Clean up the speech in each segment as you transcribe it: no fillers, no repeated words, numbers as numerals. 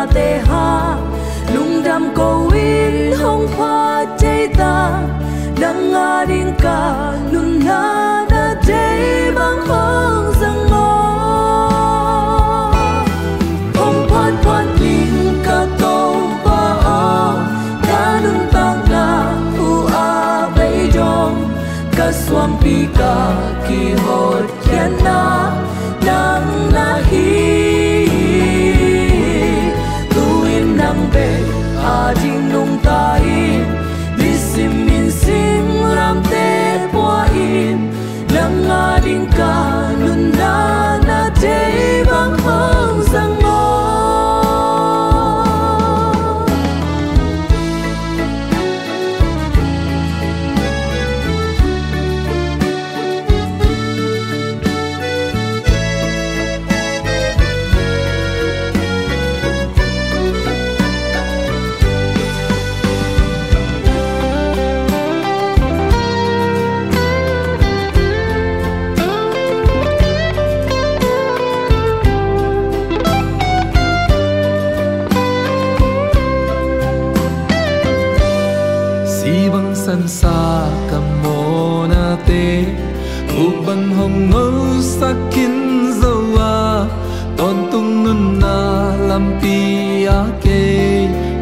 na te ha lung dam ko in hong pha te ta nang nga ding ka nun na na te bang hong sang ngo hong phan phan in ka to pa o ka nun tang na u a bay dong ka swam pi ka ki hot kyan na nang na hi tuin nang be a ding nung ta in lisim min sim ram te pua in nang nga ding ka nun na na te bang hong sang mo san sa kamo na te uban hong ngô sakin zawa ton tung nun na lampi ake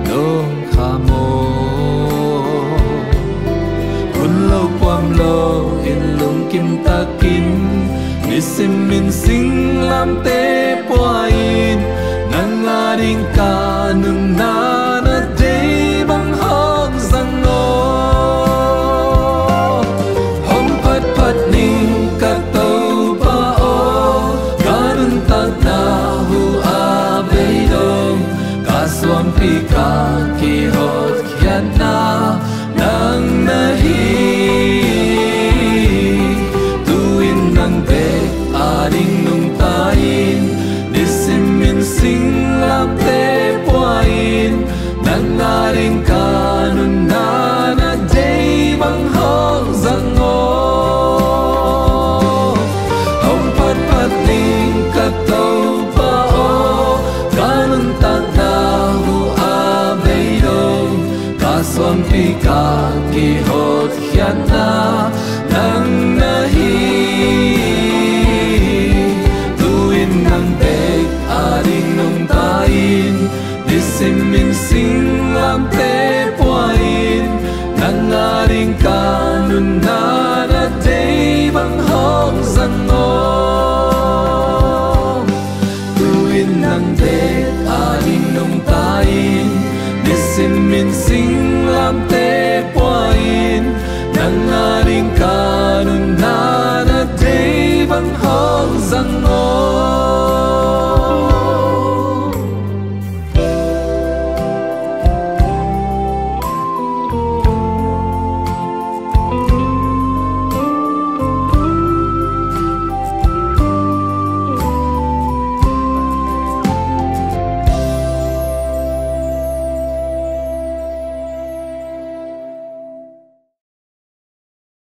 nong khamo kun lo kwam lo in lung kim takin misim min sing lam te poin nang aring ka nun na na te bang hong sang no Pika ki hot kyan na nang nahi tuin nang be aring nung tain nisim min sing lam te poin nang aring kanun na na day bang hong zang o hong pat pat ning kataw pa o kanun tak na swam pi ka ki hot kyan na nang